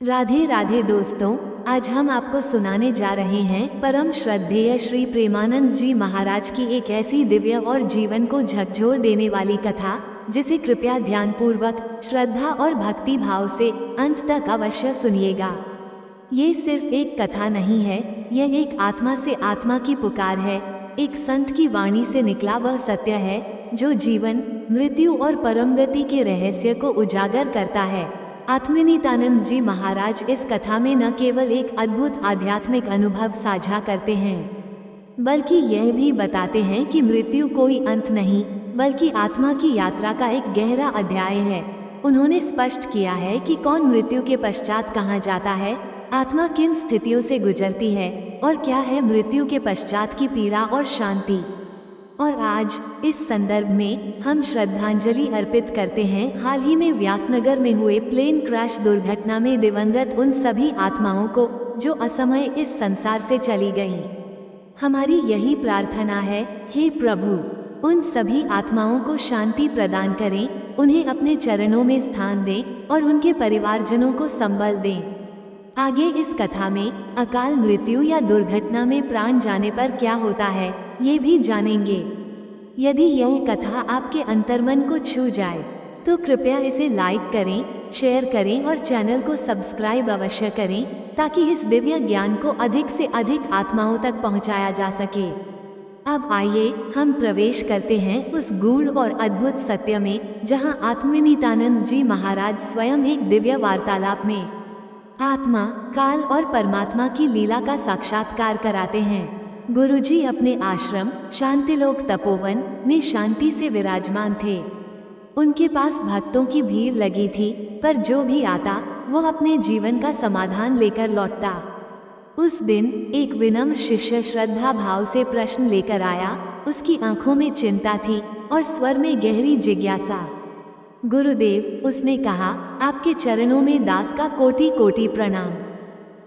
राधे राधे दोस्तों, आज हम आपको सुनाने जा रहे हैं परम श्रद्धेय श्री प्रेमानंद जी महाराज की एक ऐसी दिव्य और जीवन को झकझोर देने वाली कथा, जिसे कृपया ध्यानपूर्वक, श्रद्धा और भक्ति भाव से अंत तक अवश्य सुनिएगा। ये सिर्फ एक कथा नहीं है, यह एक आत्मा से आत्मा की पुकार है, एक संत की वाणी से निकला वह सत्य है जो जीवन, मृत्यु और परम गति के रहस्य को उजागर करता है। आत्मनीतानंद जी महाराज इस कथा में न केवल एक अद्भुत आध्यात्मिक अनुभव साझा करते हैं, बल्कि यह भी बताते हैं कि मृत्यु कोई अंत नहीं, बल्कि आत्मा की यात्रा का एक गहरा अध्याय है। उन्होंने स्पष्ट किया है कि कौन मृत्यु के पश्चात कहाँ जाता है, आत्मा किन स्थितियों से गुजरती है और क्या है मृत्यु के पश्चात की पीड़ा और शांति। और आज इस संदर्भ में हम श्रद्धांजलि अर्पित करते हैं हाल ही में व्यासनगर में हुए प्लेन क्रैश दुर्घटना में दिवंगत उन सभी आत्माओं को जो असमय इस संसार से चली गईं। हमारी यही प्रार्थना है, हे प्रभु, उन सभी आत्माओं को शांति प्रदान करें, उन्हें अपने चरणों में स्थान दें और उनके परिवारजनों को संबल दें। आगे इस कथा में अकाल मृत्यु या दुर्घटना में प्राण जाने पर क्या होता है, ये भी जानेंगे। यदि यह कथा आपके अंतर्मन को छू जाए तो कृपया इसे लाइक करें, शेयर करें और चैनल को सब्सक्राइब अवश्य करें, ताकि इस दिव्य ज्ञान को अधिक से अधिक आत्माओं तक पहुंचाया जा सके। अब आइए हम प्रवेश करते हैं उस गूढ़ और अद्भुत सत्य में, जहां आत्मनीतानंद जी महाराज स्वयं एक दिव्य वार्तालाप में आत्मा, काल और परमात्मा की लीला का साक्षात्कार कराते हैं। गुरुजी अपने आश्रम शांतिलोक तपोवन में शांति से विराजमान थे। उनके पास भक्तों की भीड़ लगी थी, पर जो भी आता वो अपने जीवन का समाधान लेकर लौटता। उस दिन एक विनम्र शिष्य श्रद्धा भाव से प्रश्न लेकर आया। उसकी आंखों में चिंता थी और स्वर में गहरी जिज्ञासा। गुरुदेव, उसने कहा, आपके चरणों में दास का कोटि कोटि प्रणाम।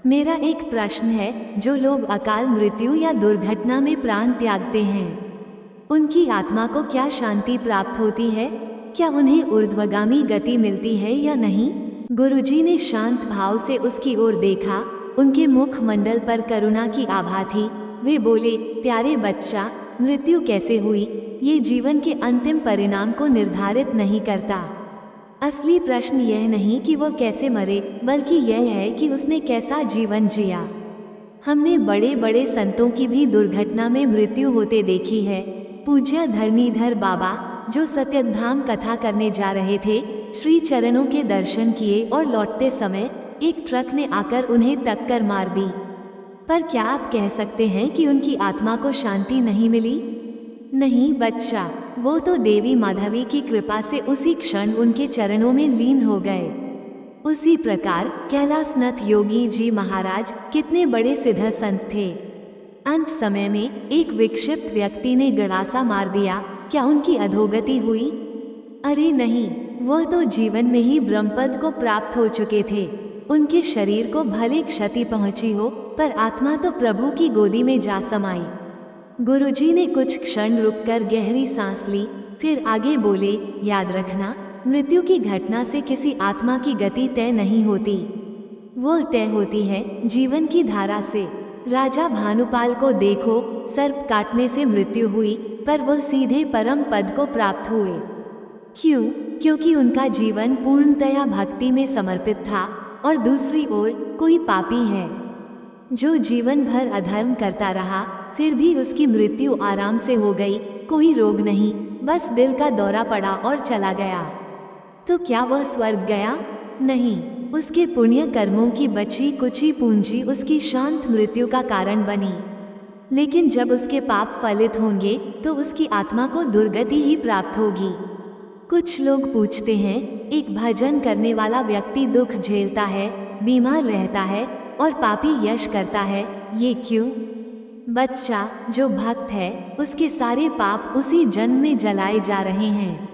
मेरा एक प्रश्न है, जो लोग अकाल मृत्यु या दुर्घटना में प्राण त्यागते हैं, उनकी आत्मा को क्या शांति प्राप्त होती है? क्या उन्हें ऊर्ध्वगामी गति मिलती है या नहीं? गुरुजी ने शांत भाव से उसकी ओर देखा। उनके मुख मंडल पर करुणा की आभा थी। वे बोले, प्यारे बच्चा, मृत्यु कैसे हुई, ये जीवन के अंतिम परिणाम को निर्धारित नहीं करता। असली प्रश्न यह नहीं कि वो कैसे मरे, बल्कि यह है कि उसने कैसा जीवन जिया। हमने बड़े बड़े संतों की भी दुर्घटना में मृत्यु होते देखी है। पूज्य धरणीधर बाबा, जो सत्यधाम कथा करने जा रहे थे, श्री चरणों के दर्शन किए और लौटते समय एक ट्रक ने आकर उन्हें टक्कर मार दी। पर क्या आप कह सकते हैं कि उनकी आत्मा को शांति नहीं मिली? नहीं बच्चा, वो तो देवी माधवी की कृपा से उसी क्षण उनके चरणों में लीन हो गए। उसी प्रकार कैलाशनाथ योगी जी महाराज कितने बड़े सिद्ध संत थे। अंत समय में एक विक्षिप्त व्यक्ति ने गड़ासा मार दिया, क्या उनकी अधोगति हुई? अरे नहीं, वह तो जीवन में ही ब्रह्मपद को प्राप्त हो चुके थे। उनके शरीर को भले क्षति पहुंची हो, पर आत्मा तो प्रभु की गोदी में जा समाई। गुरुजी ने कुछ क्षण रुककर गहरी सांस ली, फिर आगे बोले, याद रखना, मृत्यु की घटना से किसी आत्मा की गति तय नहीं होती। वो तय होती है जीवन की धारा से। राजा भानुपाल को देखो, सर्प काटने से मृत्यु हुई, पर वो सीधे परम पद को प्राप्त हुए। क्यों? क्योंकि उनका जीवन पूर्णतया भक्ति में समर्पित था। और दूसरी ओर कोई पापी है जो जीवन भर अधर्म करता रहा, फिर भी उसकी मृत्यु आराम से हो गई। कोई रोग नहीं, बस दिल का दौरा पड़ा और चला गया। तो क्या वह स्वर्ग गया? नहीं, उसके पुण्य कर्मों की बची कुची पूंजी उसकी शांत मृत्यु का कारण बनी। लेकिन जब उसके पाप फलित होंगे तो उसकी आत्मा को दुर्गति ही प्राप्त होगी। कुछ लोग पूछते हैं, एक भजन करने वाला व्यक्ति दुख झेलता है, बीमार रहता है और पापी यश करता है, ये क्यों? बच्चा, जो भक्त है उसके सारे पाप उसी जन्म में जलाए जा रहे हैं,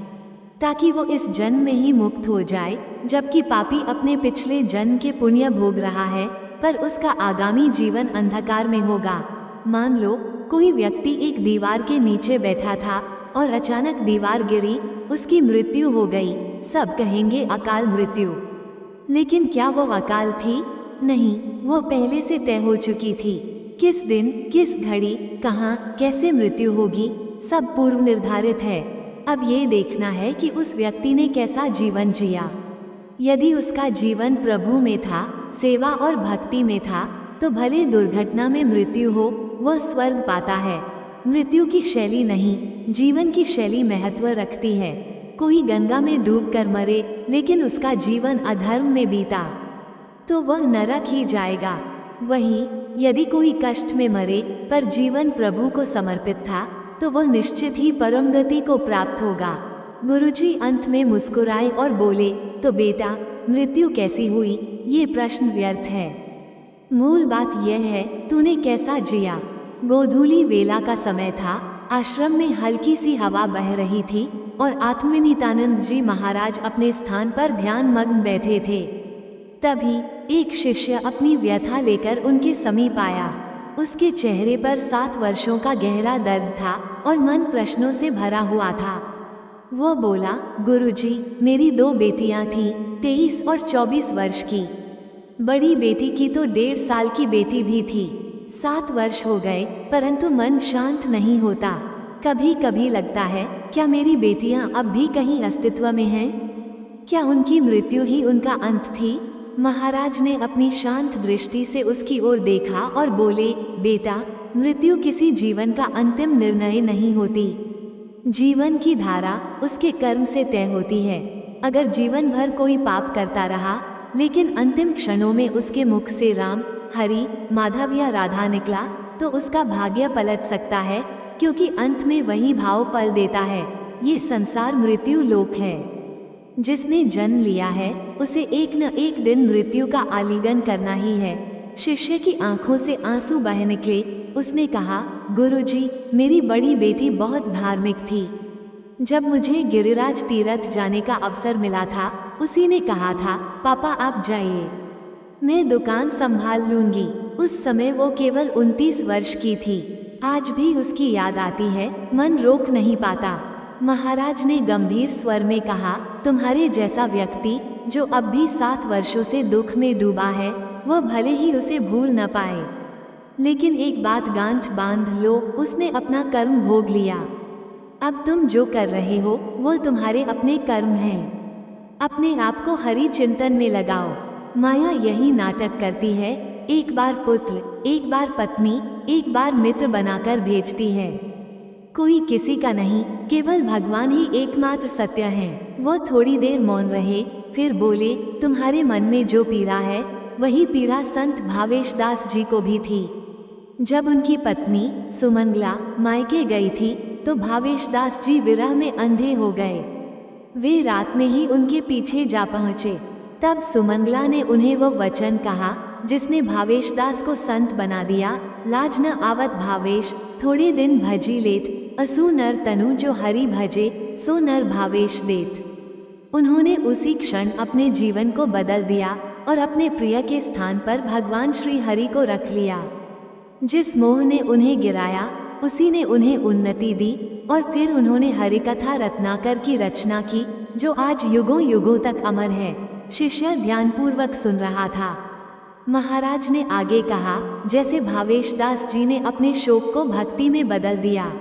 ताकि वो इस जन्म में ही मुक्त हो जाए, जबकि पापी अपने पिछले जन्म के पुण्य भोग रहा है, पर उसका आगामी जीवन अंधकार में होगा। मान लो कोई व्यक्ति एक दीवार के नीचे बैठा था और अचानक दीवार गिरी, उसकी मृत्यु हो गई। सब कहेंगे अकाल मृत्यु। लेकिन क्या वो अकाल थी? नहीं, वो पहले से तय हो चुकी थी। किस दिन, किस घड़ी, कहाँ, कैसे मृत्यु होगी, सब पूर्व निर्धारित है। अब ये देखना है कि उस व्यक्ति ने कैसा जीवन जिया। यदि उसका जीवन प्रभु में था, सेवा और भक्ति में था, तो भले दुर्घटना में मृत्यु हो, वह स्वर्ग पाता है। मृत्यु की शैली नहीं, जीवन की शैली महत्व रखती है। कोई गंगा में डूबकर मरे लेकिन उसका जीवन अधर्म में बीता, तो वह नरक ही जाएगा। वहीं यदि कोई कष्ट में मरे पर जीवन प्रभु को समर्पित था, तो वह निश्चित ही परम गति को प्राप्त होगा। गुरुजी अंत में मुस्कुराए और बोले, तो बेटा, मृत्यु कैसी हुई, ये प्रश्न व्यर्थ है। मूल बात यह है, तूने कैसा जिया। गोधूली वेला का समय था। आश्रम में हल्की सी हवा बह रही थी और आत्मविनीतानंद जी महाराज अपने स्थान पर ध्यान मग्न बैठे थे। तभी एक शिष्य अपनी व्यथा लेकर उनके समीप आया। उसके चेहरे पर 7 वर्षों का गहरा दर्द था और मन प्रश्नों से भरा हुआ था। वो बोला, गुरुजी, मेरी 2 बेटियां थीं, 23 और 24 वर्ष की। बड़ी बेटी की तो 1.5 साल की बेटी भी थी। 7 वर्ष हो गए परंतु मन शांत नहीं होता। कभी कभी लगता है, क्या मेरी बेटियां अब भी कहीं अस्तित्व में हैं? क्या उनकी मृत्यु ही उनका अंत थी? महाराज ने अपनी शांत दृष्टि से उसकी ओर देखा और बोले, बेटा, मृत्यु किसी जीवन का अंतिम निर्णय नहीं होती। जीवन की धारा उसके कर्म से तय होती है। अगर जीवन भर कोई पाप करता रहा लेकिन अंतिम क्षणों में उसके मुख से राम, हरि, माधव या राधा निकला, तो उसका भाग्य पलट सकता है, क्योंकि अंत में वही भाव फल देता है। ये संसार मृत्यु लोक है। जिसने जन्म लिया है उसे एक न एक दिन मृत्यु का आलिंगन करना ही है। शिष्य की आंखों से आंसू बह निकले। उसने कहा, गुरुजी, मेरी बड़ी बेटी बहुत धार्मिक थी। जब मुझे गिरिराज तीर्थ जाने का अवसर मिला था, उसी ने कहा था, पापा आप जाइए, मैं दुकान संभाल लूंगी। उस समय वो केवल 29 वर्ष की थी। आज भी उसकी याद आती है, मन रोक नहीं पाता। महाराज ने गंभीर स्वर में कहा, तुम्हारे जैसा व्यक्ति जो अब भी 7 वर्षों से दुख में डूबा है, वह भले ही उसे भूल न पाए, लेकिन एक बात गांठ बांध लो, उसने अपना कर्म भोग लिया। अब तुम जो कर रहे हो वो तुम्हारे अपने कर्म हैं। अपने आप को हरि चिंतन में लगाओ। माया यही नाटक करती है, एक बार पुत्र, एक बार पत्नी, एक बार मित्र बनाकर भेजती है। कोई किसी का नहीं, केवल भगवान ही एकमात्र सत्य हैं। वो थोड़ी देर मौन रहे, फिर बोले, तुम्हारे मन में जो पीड़ा है वही पीड़ा संत भावेश दास जी को भी थी। जब उनकी पत्नी सुमंगला मायके गई थी तो भावेश दास जी विरह में अंधे हो गए। वे रात में ही उनके पीछे जा पहुँचे। तब सुमंगला ने उन्हें वो वचन कहा जिसने भावेश दास को संत बना दिया, लाज न आवत भावेश, थोड़े दिन भजी लेत, असु नर तनु जो हरि भजे, सो नर भावेश देत। उन्होंने उसी क्षण अपने जीवन को बदल दिया और अपने प्रिय के स्थान पर भगवान श्री हरि को रख लिया। जिस मोह ने उन्हें गिराया उसी ने उन्हें उन्नति दी, और फिर उन्होंने हरिकथा रत्नाकर की रचना की, जो आज युगों युगों तक अमर है। शिष्य ध्यानपूर्वक सुन रहा था। महाराज ने आगे कहा, जैसे भावेश दास जी ने अपने शोक को भक्ति में बदल दिया,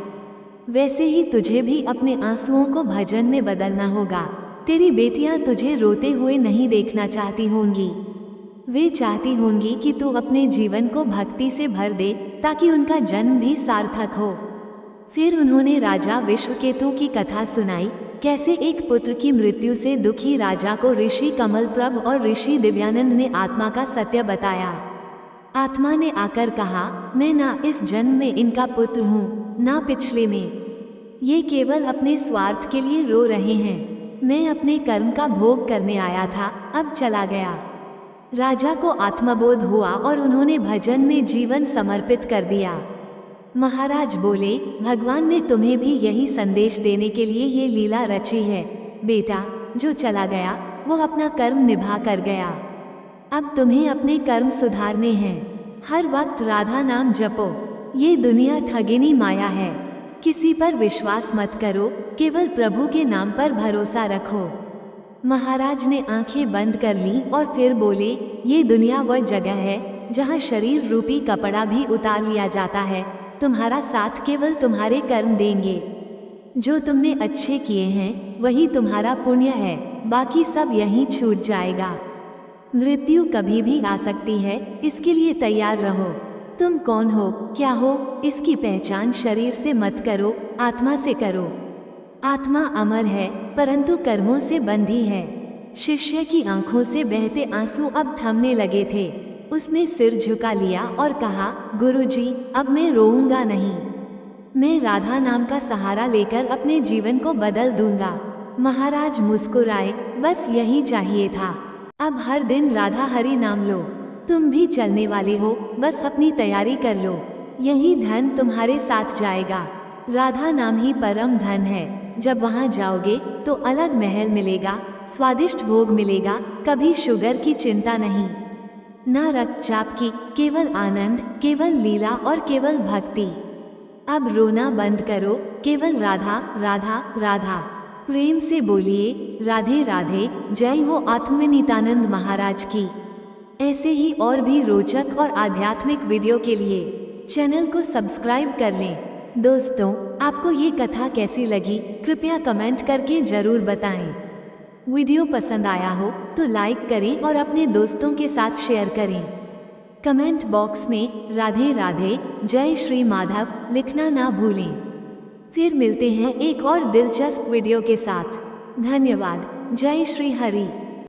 वैसे ही तुझे भी अपने आंसुओं को भजन में बदलना होगा। तेरी बेटियां तुझे रोते हुए नहीं देखना चाहती होंगी। वे चाहती होंगी कि तू अपने जीवन को भक्ति से भर दे, ताकि उनका जन्म भी सार्थक हो। फिर उन्होंने राजा विश्वकेतु की कथा सुनाई, कैसे एक पुत्र की मृत्यु से दुखी राजा को ऋषि कमलप्रभ और ऋषि दिव्यानंद ने आत्मा का सत्य बताया। आत्मा ने आकर कहा, मैं ना इस जन्म में इनका पुत्र हूँ, ना पिछले में। ये केवल अपने स्वार्थ के लिए रो रहे हैं। मैं अपने कर्म का भोग करने आया था, अब चला गया। राजा को आत्मबोध हुआ और उन्होंने भजन में जीवन समर्पित कर दिया। महाराज बोले, भगवान ने तुम्हें भी यही संदेश देने के लिए ये लीला रची है। बेटा, जो चला गया वो अपना कर्म निभा कर गया। अब तुम्हें अपने कर्म सुधारने हैं। हर वक्त राधा नाम जपो। ये दुनिया ठगिनी माया है। किसी पर विश्वास मत करो, केवल प्रभु के नाम पर भरोसा रखो। महाराज ने आंखें बंद कर ली और फिर बोले, ये दुनिया वह जगह है जहाँ शरीर रूपी कपड़ा भी उतार लिया जाता है। तुम्हारा साथ केवल तुम्हारे कर्म देंगे। जो तुमने अच्छे किए हैं वही तुम्हारा पुण्य है, बाकी सब यहीं छूट जाएगा। मृत्यु कभी भी आ सकती है, इसके लिए तैयार रहो। तुम कौन हो, क्या हो, इसकी पहचान शरीर से मत करो, आत्मा से करो। आत्मा अमर है परंतु कर्मों से बंधी है। शिष्य की आंखों से बहते आंसू अब थमने लगे थे। उसने सिर झुका लिया और कहा, गुरुजी, अब मैं रोऊंगा नहीं। मैं राधा नाम का सहारा लेकर अपने जीवन को बदल दूंगा। महाराज मुस्कुराए, बस यही चाहिए था। अब हर दिन राधा हरि नाम लो। तुम भी चलने वाले हो, बस अपनी तैयारी कर लो। यही धन तुम्हारे साथ जाएगा। राधा नाम ही परम धन है। जब वहाँ जाओगे तो अलग महल मिलेगा, स्वादिष्ट भोग मिलेगा, कभी शुगर की चिंता नहीं, ना रक्तचाप की, केवल आनंद, केवल लीला और केवल भक्ति। अब रोना बंद करो, केवल राधा राधा राधा। प्रेम से बोलिए, राधे राधे। जय हो आत्मविनीतानंद महाराज की। ऐसे ही और भी रोचक और आध्यात्मिक वीडियो के लिए चैनल को सब्सक्राइब कर लें। दोस्तों, आपको ये कथा कैसी लगी कृपया कमेंट करके जरूर बताएं। वीडियो पसंद आया हो तो लाइक करें और अपने दोस्तों के साथ शेयर करें। कमेंट बॉक्स में राधे राधे, जय श्री माधव लिखना ना भूलें। फिर मिलते हैं एक और दिलचस्प वीडियो के साथ। धन्यवाद। जय श्री हरि।